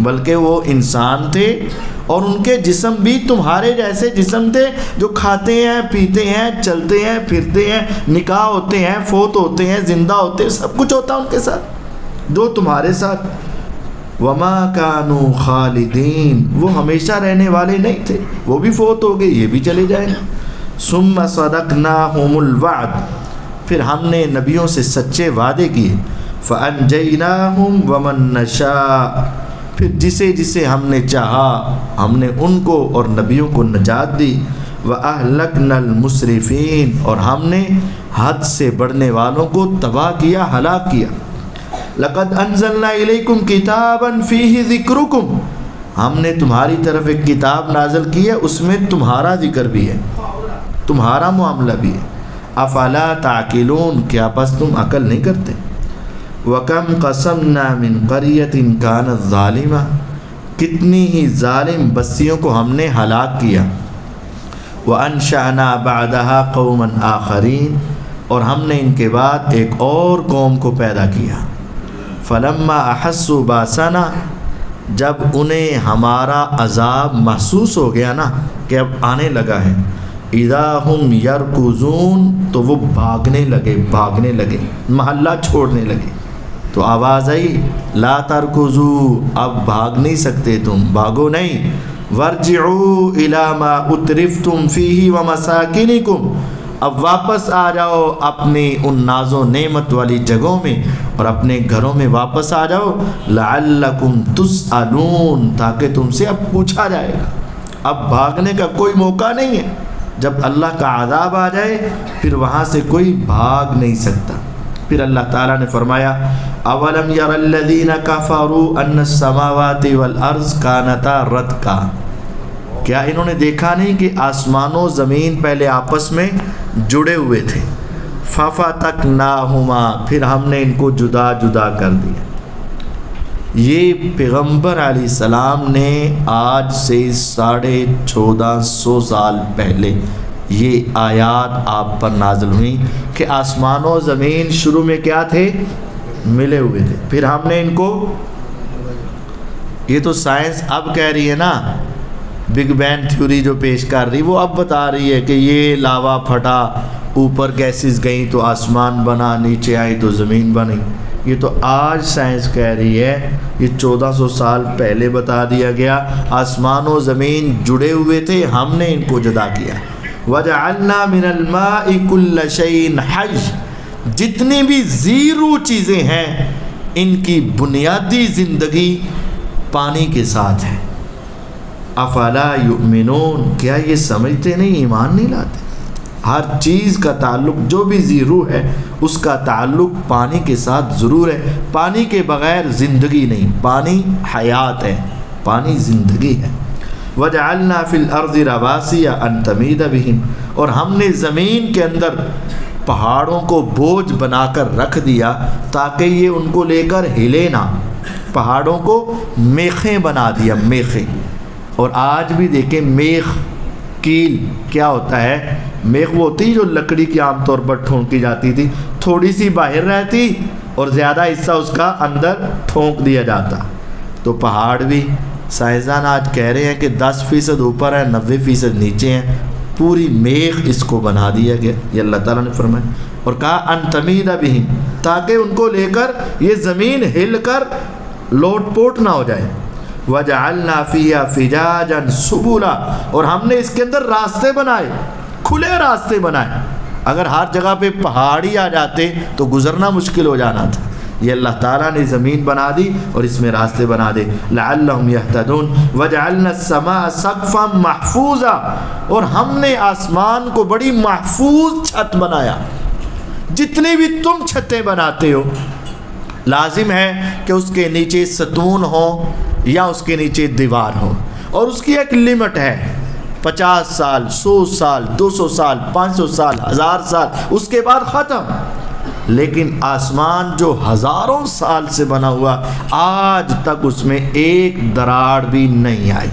بلکہ وہ انسان تھے اور ان کے جسم بھی تمہارے جیسے جسم تھے، جو کھاتے ہیں، پیتے ہیں، چلتے ہیں، پھرتے ہیں، نکاح ہوتے ہیں، فوت ہوتے ہیں، زندہ ہوتے ہیں، سب کچھ ہوتا ہے ان کے ساتھ جو تمہارے ساتھ۔ وما كانوا خالدین، وہ ہمیشہ رہنے والے نہیں تھے، وہ بھی فوت ہو گئے، یہ بھی چلے جائیں گے۔ ثم صدقناہم الوعد، پھر ہم نے نبیوں سے سچے وعدے کیے۔ فانجیناہم ومن نشاء، پھر جسے جسے ہم نے چاہا ہم نے ان کو اور نبیوں کو نجات دی۔ وَأَهْلَكْنَا الْمُسْرِفِينَ، اور ہم نے حد سے بڑھنے والوں کو تباہ کیا، ہلاک کیا۔ لَقَدْ أَنزَلْنَا إِلَيْكُمْ كِتَابًا فِيهِ ذِكْرُكُمْ، ہم نے تمہاری طرف ایک کتاب نازل کی ہے، اس میں تمہارا ذکر بھی ہے، تمہارا معاملہ بھی ہے۔ أَفَلَا تَعْقِلُونَ، کیا بس تم عقل نہیں کرتے؟ وَكَمْ قَسَمْنَا مِنْ قَرْيَةٍ كَانَتْ ظَالِمَةً، کتنی ہی ظالم بستیوں کو ہم نے ہلاک کیا۔ وَأَنشَأْنَا بَعْدَهَا قَوْمًا آخَرِينَ، اور ہم نے ان کے بعد ایک اور قوم کو پیدا کیا۔ فَلَمَّا أَحَسُّوا بَأْسَنَا، جب انہیں ہمارا عذاب محسوس ہو گیا نا کہ اب آنے لگا ہے، اِذَا هُمْ يَرْكُضُونَ، تو وہ بھاگنے لگے، محلہ چھوڑنے لگے۔ تو آواز آئی لا ترکضوا، اب بھاگ نہیں سکتے تم، بھاگو نہیں۔ وارجعوا الی ما اترفتم فیہ ومساکنکم، اب واپس آ جاؤ اپنی ان ناز و نعمت والی جگہوں میں اور اپنے گھروں میں واپس آ جاؤ۔ لعلکم تسألون، تاکہ تم سے اب پوچھا جائے گا۔ اب بھاگنے کا کوئی موقع نہیں ہے، جب اللہ کا عذاب آ جائے پھر وہاں سے کوئی بھاگ نہیں سکتا۔ پھر اللہ تعالیٰ نے فرمایا اولم یر الذین کفروا ان السماوات والارض کانتا رتقا، کیا انہوں نے دیکھا نہیں کہ آسمان و زمین پہلے آپس میں جڑے ہوئے تھے؟ ففتقناہما، پھر ہم نے ان کو جدا جدا کر دیا۔ یہ پیغمبر علیہ السلام نے آج سے 1450 سال پہلے یہ آیات آپ پر نازل ہوئی کہ آسمان و زمین شروع میں کیا تھے؟ ملے ہوئے تھے، پھر ہم نے ان کو، یہ تو سائنس اب کہہ رہی ہے نا، بگ بینگ تھیوری جو پیش کر رہی وہ اب بتا رہی ہے کہ یہ لاوا پھٹا، اوپر گیسز گئیں تو آسمان بنا، نیچے آئی تو زمین بنی۔ یہ تو آج سائنس کہہ رہی ہے، یہ 1400 سال پہلے بتا دیا گیا۔ آسمان و زمین جڑے ہوئے تھے، ہم نے ان کو جدا کیا۔ وَجَعَلْنَا مِنَ الْمَاءِ كُلَّ شَيْءٍ حَيٍّ، جتنی بھی زیرو چیزیں ہیں ان کی بنیادی زندگی پانی کے ساتھ ہے۔ افلا یؤمنون، کیا یہ سمجھتے نہیں، ایمان نہیں لاتے؟ ہر چیز کا تعلق، جو بھی زیرو ہے اس کا تعلق پانی کے ساتھ ضرور ہے۔ پانی کے بغیر زندگی نہیں، پانی حیات ہے، پانی زندگی ہے۔ وَجَعَلْنَا فِي الْأَرْضِ رَوَاسِيَ أَن تَمِيدَ بِهِمْ، اور ہم نے زمین کے اندر پہاڑوں کو بوجھ بنا کر رکھ دیا تاکہ یہ ان کو لے کر ہلے نہ، پہاڑوں کو میخیں بنا دیا، میخیں۔ اور آج بھی دیکھیں میخ کیل کیا ہوتا ہے؟ میخ وہ ہوتی جو لکڑی کی عام طور پر ٹھونکی جاتی تھی، تھوڑی سی باہر رہتی اور زیادہ حصہ اس کا اندر ٹھونک دیا جاتا۔ تو پہاڑ بھی سائنسدان آج کہہ رہے ہیں کہ 10% اوپر ہے، 90% نیچے ہیں، پوری میخ اس کو بنا دیا گیا، یہ اللہ تعالیٰ نے فرمایا۔ اور کہا ان تمید بہم، تاکہ ان کو لے کر یہ زمین ہل کر لوٹ پوٹ نہ ہو جائے۔ وَجَعَلْنَا فِيهَا فِجَاجًا سُبُلًا، اور ہم نے اس کے اندر راستے بنائے، کھلے راستے بنائے۔ اگر ہر جگہ پہ پہاڑی آ جاتے تو گزرنا مشکل ہو جانا تھا۔ یہ اللہ تعالیٰ نے زمین بنا دی اور اس میں راستے بنا دے۔ لعلہم یہتدون وجعلنا السماء سقفا محفوظا، اور ہم نے آسمان کو بڑی محفوظ چھت بنایا۔ جتنی بھی تم چھتیں بناتے ہو لازم ہے کہ اس کے نیچے ستون ہو یا اس کے نیچے دیوار ہو، اور اس کی ایک لمٹ ہے، 50 سال، 100 سال، 200 سال، 500 سال، 1000 سال، اس کے بعد ختم۔ لیکن آسمان جو ہزاروں سال سے بنا ہوا، آج تک اس میں ایک دراڑ بھی نہیں آئی۔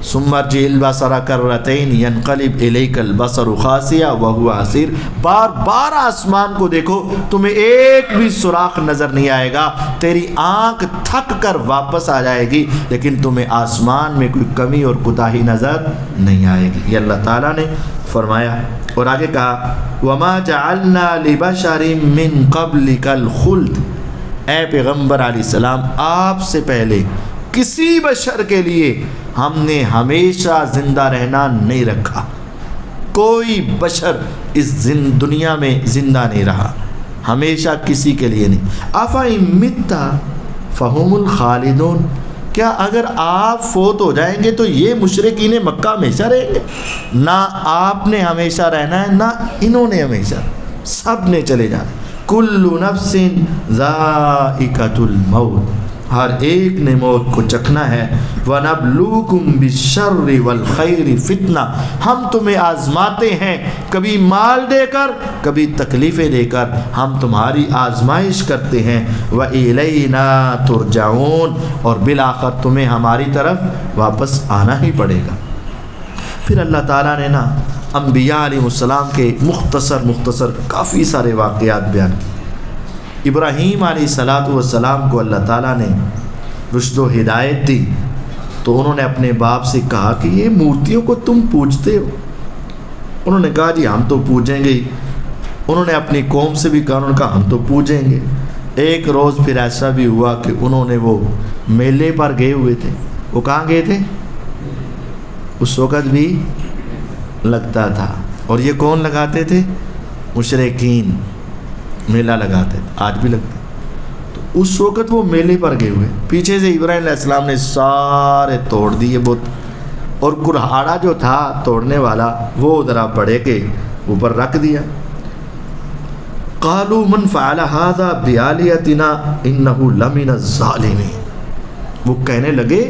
ثم ارجع البصر کرتین ینقلب الیک البصر خاسئا وهو حسیر، بار بار آسمان کو دیکھو، تمہیں ایک بھی سوراخ نظر نہیں آئے گا، تیری آنکھ تھک کر واپس آ جائے گی لیکن تمہیں آسمان میں کوئی کمی اور کوتاہی نظر نہیں آئے گی۔ یہ اللہ تعالیٰ نے فرمایا۔ اور آگے کہا وَمَا جَعَلْنَا لِبَشَرٍ مِّن قَبْلِكَ الْخُلْدَ، اے پیغمبر علیہ السلام آپ سے پہلے کسی بشر کے لیے ہم نے ہمیشہ زندہ رہنا نہیں رکھا، کوئی بشر اس دنیا میں زندہ نہیں رہا، ہمیشہ کسی کے لیے نہیں۔ أَفَإِن مِتَّ فَهُمُ الْخَالِدُونَ، کیا اگر آپ فوت ہو جائیں گے تو یہ مشرکین مکہ ہمیشہ رہیں گے؟ نہ آپ نے ہمیشہ رہنا ہے نہ انہوں نے ہمیشہ، سب نے چلے جانا۔ کُلُّ نَفْسٍ ذَائِقَةُ الْمَوْتِ، ہر ایک نے موت کو چکھنا ہے۔ وَنَبْلُوكُمْ بِالشَّرِّ وَالْخَيْرِ فِتْنَةً، ہم تمہیں آزماتے ہیں، کبھی مال دے کر کبھی تکلیفیں دے کر ہم تمہاری آزمائش کرتے ہیں۔ وَإِلَيْنَا تُرْجَعُونَ، اور بالآخر تمہیں ہماری طرف واپس آنا ہی پڑے گا۔ پھر اللہ تعالیٰ نے انبیاء علیہ السلام کے مختصر کافی سارے واقعات بیان کیے۔ ابراہیم علیہ السلام کو اللہ تعالیٰ نے رشد و ہدایت دی تو انہوں نے اپنے باپ سے کہا کہ یہ مورتیوں کو تم پوجتے ہو؟ انہوں نے کہا جی ہم تو پوجیں گے۔ انہوں نے اپنی قوم سے بھی کہا، انہوں نے کہا ہم تو پوجیں گے۔ ایک روز پھر ایسا بھی ہوا کہ انہوں نے وہ میلے پر گئے ہوئے تھے۔ وہ کہاں گئے تھے؟ اس وقت بھی لگتا تھا، اور یہ کون لگاتے تھے؟ مشرکین میلہ لگاتے تھے، آج بھی لگتا ہے۔ تو اس وقت وہ میلے پر گئے ہوئے، پیچھے سے ابراہیم علیہ السلام نے سارے توڑ دیے بت، اور کلہاڑا جو تھا توڑنے والا وہ ذرا بڑے کے اوپر رکھ دیا۔ قالوا من فعل هذا بآلهتنا انه لمن الظالمین، وہ کہنے لگے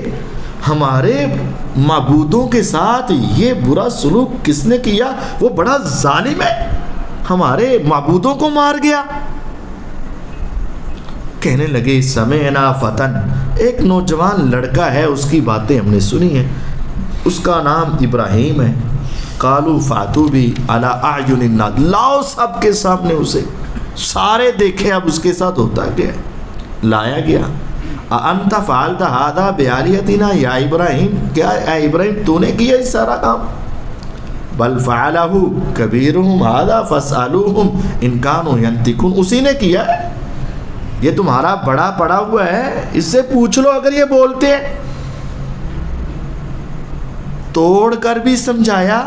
ہمارے معبودوں کے ساتھ یہ برا سلوک کس نے کیا؟ وہ بڑا ظالم ہے، ہمارے معبودوں کو مار گیا۔ کہنے لگے سمعنا فتن، ایک نوجوان لڑکا ہے، اس کی باتیں ہم نے سنی ہیں، اس کا نام ابراہیم ہے۔ قالوا فاتوا بھی علی اعین الناس، لاؤ سب کے سامنے اسے، سارے دیکھیں اب اس کے ساتھ ہوتا کیا ہے۔ لایا گیا۔ انت فعلت هذا بآلهتنا یا ابراہیم، کیا اے ابراہیم تو نے کیا یہ سارا کام؟ بل فعلہ کبیرہم ھذا فاسألوہم ان کانوا ینطقون، اسی نے کیا ہے، یہ تمہارا بڑا پڑا ہوا ہے، اس سے پوچھ لو اگر یہ بولتے ہیں۔ توڑ کر بھی سمجھایا،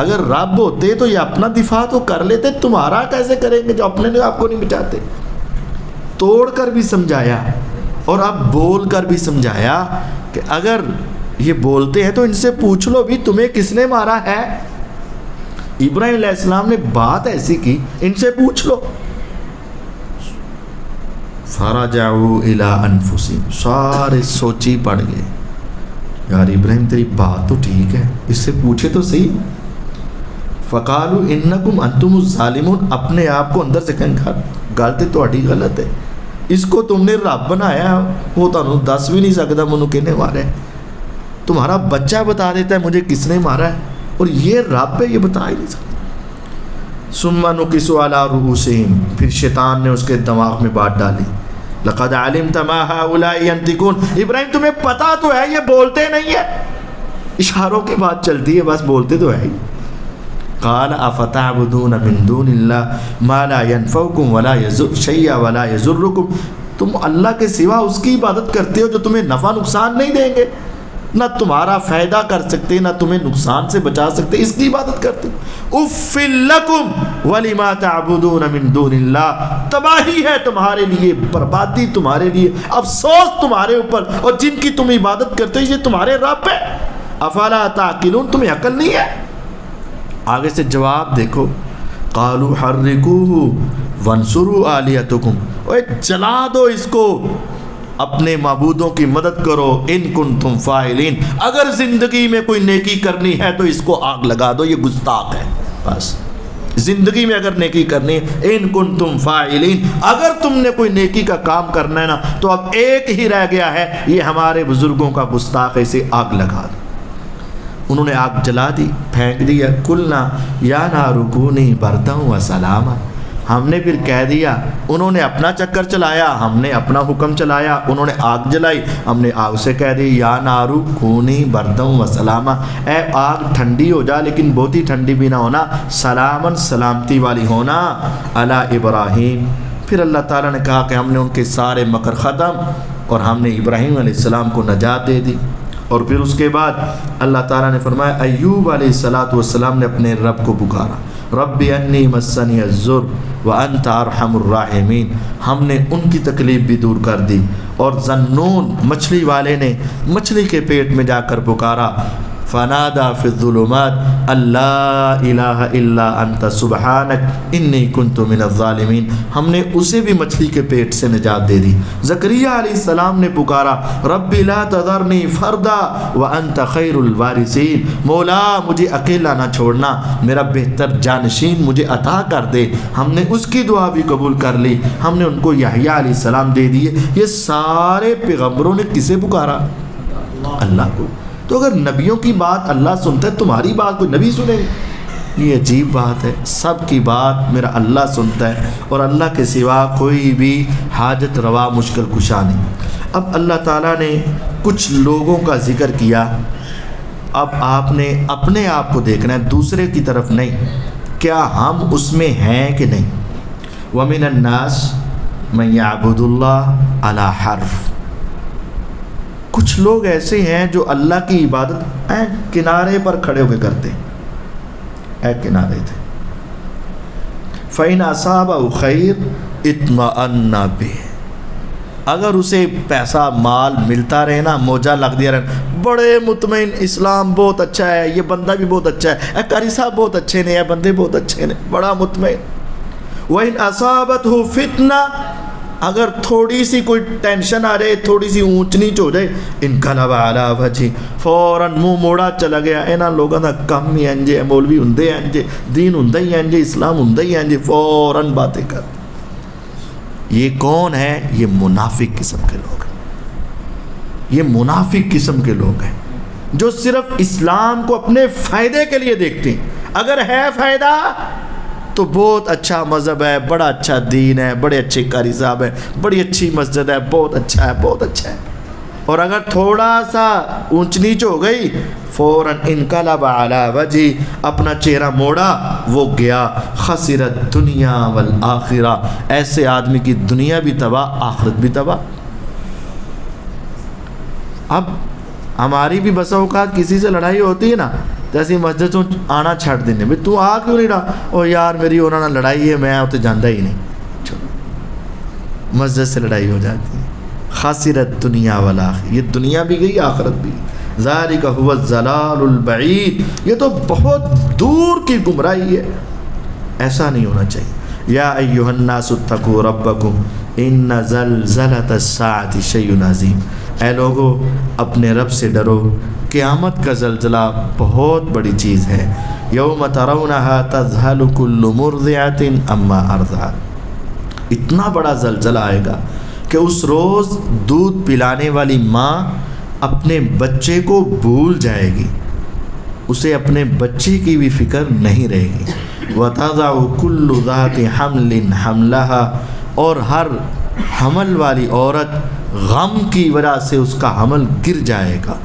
اگر رب ہوتے تو یہ اپنا دفاع تو کر لیتے، تمہارا کیسے کریں گے جو اپنے نے آپ کو نہیں بچاتے۔ توڑ کر بھی سمجھایا اور اب بول کر بھی سمجھایا کہ اگر یہ بولتے ہیں تو ان سے پوچھ لو بھی تمہیں کس نے مارا ہے۔ ابراہیم علیہ السلام نے بات ایسی کی، ان سے پوچھ لو۔ فرجعوا الی انفسہم، سارے سوچی پڑ گئے، یار ابراہیم تیری بات تو ٹھیک ہے، اس سے پوچھے تو صحیح۔ فقالوا انکم انتم الظالمون، اپنے آپ کو اندر سے کہیں گل تے تہاڈی غلط ہے، اس کو تم نے رب بنایا، وہ تانوں دس بھی نہیں سکتا منو کنے مارا ہے، تمہارا بچہ بتا دیتا ہے مجھے کس نے مارا ہے، اور یہ رب ہے یہ بتا ہی نہیں سکتا۔ ثم نکسوا علی رؤوسہم، پھر شیطان نے اس کے دماغ میں بات ڈالی، لقد علمت ما هؤلاء ينطقون، ابراہیم تمہیں پتا تو ہے یہ بولتے نہیں ہے، اشاروں کی بات چلتی ہے بس، بولتے تو ہے ہی۔ قال افتعبدون من دون اللہ ما لا ينفعكم ولا يضر شيئا ولا يضركم، تم اللہ کے سوا اس کی عبادت کرتے ہو جو تمہیں نفع نقصان نہیں دیں گے، نہ تمہارا فائدہ کر سکتے نہ تمہیں نقصان سے بچا سکتے، اس کی عبادت کرتے ہو۔ اف لکم ولما تعبدون من دون اللہ، تباہی ہے تمہارے لیے، بربادی تمہارے لیے، افسوس تمہارے اوپر، اور جن کی تم عبادت کرتے ہو یہ تمہارے رب ہے۔ افلا تعقلون، تمہیں عقل نہیں ہے؟ آگے سے جواب دیکھو، قالوا حرقوه وانصروا آلیہتکم، اوے جلا دو اس کو، اپنے معبودوں کی مدد کرو، ان کنتم فاعلین، اگر زندگی میں کوئی نیکی کرنی ہے تو اس کو آگ لگا دو، یہ گستاخ ہے، بس زندگی میں اگر نیکی کرنی ہے، ان کنتم فاعلین، اگر تم نے کوئی نیکی کا کام کرنا ہے نا تو اب ایک ہی رہ گیا ہے، یہ ہمارے بزرگوں کا گستاخ ہے، اسے آگ لگا دو۔ انہوں نے آگ جلا دی، پھینک دیا. قلنا یا نار کونی بردا و سلاما، ہم نے پھر کہہ دیا. انہوں نے اپنا چکر چلایا، ہم نے اپنا حکم چلایا. انہوں نے آگ جلائی، ہم نے آگ سے کہہ دیا یا نارو کونی بردا و سلاما، اے آگ ٹھنڈی ہو جا لیکن بہت ہی ٹھنڈی بھی نہ ہونا، سلامن سلامتی والی ہونا علی ابراہیم. پھر اللہ تعالیٰ نے کہا کہ ہم نے ان کے سارے مکر ختم اور ہم نے ابراہیم علیہ السلام کو نجات دے دی. اور پھر اس کے بعد اللہ تعالیٰ نے فرمایا ایوب علیہ السلام نے اپنے رب کو پکارا، رب انی مسنی الضر وانت ارحم الراحمین. ہم نے ان کی تکلیف بھی دور کر دی. اور ذنون مچھلی والے نے مچھلی کے پیٹ میں جا کر پکارا، فنادا فی الظلمات اللہ الہ الا انت سبحانک انی کنت من الظالمین. ہم نے اسے بھی مچھلی کے پیٹ سے نجات دے دی. زکریہ علیہ السلام نے پکارا، رب لا تذرنی فردا وانت خیر الوارثین، مولا مجھے اکیلا نہ چھوڑنا، میرا بہتر جانشین مجھے عطا کر دے. ہم نے اس کی دعا بھی قبول کر لی. ہم نے ان کو یحییٰ علیہ السلام دے دیے. یہ سارے پیغمبروں نے کسے پکارا؟ اللہ کو. تو اگر نبیوں کی بات اللہ سنتا ہے، تمہاری بات کوئی نبی سنے گا؟ یہ عجیب بات ہے. سب کی بات میرا اللہ سنتا ہے اور اللہ کے سوا کوئی بھی حاجت روا مشکل کشا نہیں. اب اللہ تعالیٰ نے کچھ لوگوں کا ذکر کیا. اب آپ نے اپنے آپ کو دیکھنا ہے، دوسرے کی طرف نہیں. کیا ہم اس میں ہیں کہ نہیں؟ وَمِنَ النَّاسِ مَن يَعْبُدُ اللَّهَ عَلَى حَرْفٍ. کچھ لوگ ایسے ہیں جو اللہ کی عبادت کنارے پر کھڑے ہو کے کرتے ہیں، کنارے تھے. فَإِنْ أَصَابَهُ خَيْرٌ اطْمَأَنَّ بِهِ، اگر اسے پیسہ مال ملتا رہے نا، موجہ لگ دیا رہے، بڑے مطمئن، اسلام بہت اچھا ہے، یہ بندہ بھی بہت اچھا ہے، قاری صاحب بہت اچھے نے، یہ بندے بہت اچھے نے، بڑا مطمئن. وَإِنْ أَصَابَتْهُ فِتْنَةٌ، اگر تھوڑی سی کوئی ٹینشن آ جائے، تھوڑی سی اونچ نیچ ہو جائے، انقلب علی وجہہ، فوراً منہ موڑا چلا گیا. انہاں لوگوں دا کم ہی انجے، مولوی ہوندے انجے، دین ہوندا ہی انجے، اسلام ہوندا ہی انجے، فوراً باتیں کر. یہ کون ہے؟ یہ منافق قسم کے لوگ ہیں. یہ منافق قسم کے لوگ ہیں جو صرف اسلام کو اپنے فائدے کے لیے دیکھتے ہیں. اگر ہے فائدہ تو بہت اچھا مذہب ہے، بڑا اچھا دین ہے، بڑے اچھے قاری صاحب ہے، بڑی اچھی مسجد ہے، بہت اچھا ہے، بہت اچھا ہے. اور اگر تھوڑا سا اونچ نیچ ہو گئی، فوراً انقلب علی وجہ، اپنا چہرہ موڑا، وہ گیا. خسرت دنیا والآخرہ، ایسے آدمی کی دنیا بھی تباہ، آخرت بھی تباہ. اب ہماری بھی بسا اوقات کسی سے لڑائی ہوتی ہے نا، جیسے مسجد سے آنا چھڑ دینے، بھئی تو آ کیوں نہیں رہا؟ او یار میری انہوں نے لڑائی ہے، میں تو جانتا ہی نہیں. مسجد سے لڑائی ہو جاتی ہے. خاسرت دنیا والآخرہ، یہ دنیا بھی گئی، آخرت بھی. ذالک هو الضلال البعید، یہ تو بہت دور کی گمراہی ہے. ایسا نہیں ہونا چاہیے. یا ایھا الناس اتقوا ربکم ان زلزلۃ الساعۃ شیء عظیم. اے لوگو اپنے رب سے ڈرو، قیامت کا زلزلہ بہت بڑی چیز ہے. یوم ترونھا تذہل کل مرضعۃ عما ارضعت، اتنا بڑا زلزلہ آئے گا کہ اس روز دودھ پلانے والی ماں اپنے بچے کو بھول جائے گی، اسے اپنے بچے کی بھی فکر نہیں رہے گی. وتضع کل ذات حمل حملها، اور ہر حمل والی عورت غم کی وجہ سے اس کا حمل گر جائے گا.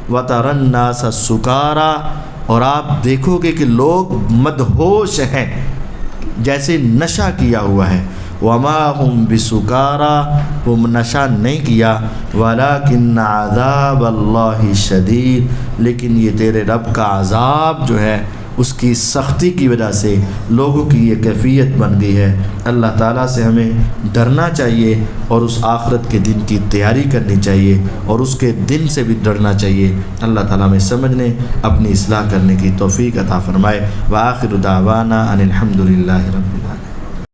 وَتَرَى النَّاسَ سُكَارَى، اور آپ دیکھو گے کہ لوگ مدہوش ہیں، جیسے نشہ کیا ہوا ہے. وَمَا هُمْ بِسُكَارَى، وہ نشہ نہیں کیا. وَلَكِنَّ عَذَابَ اللَّهِ شَدِيدٌ، لیکن یہ تیرے رب کا عذاب جو ہے اس کی سختی کی وجہ سے لوگوں کی یہ کیفیت بن گئی ہے. اللہ تعالیٰ سے ہمیں ڈرنا چاہیے اور اس آخرت کے دن کی تیاری کرنی چاہیے اور اس کے دن سے بھی ڈرنا چاہیے. اللہ تعالیٰ ہمیں سمجھنے، اپنی اصلاح کرنے کی توفیق عطا فرمائے. وآخر دعوانا ان الحمد للہ رب العالمین.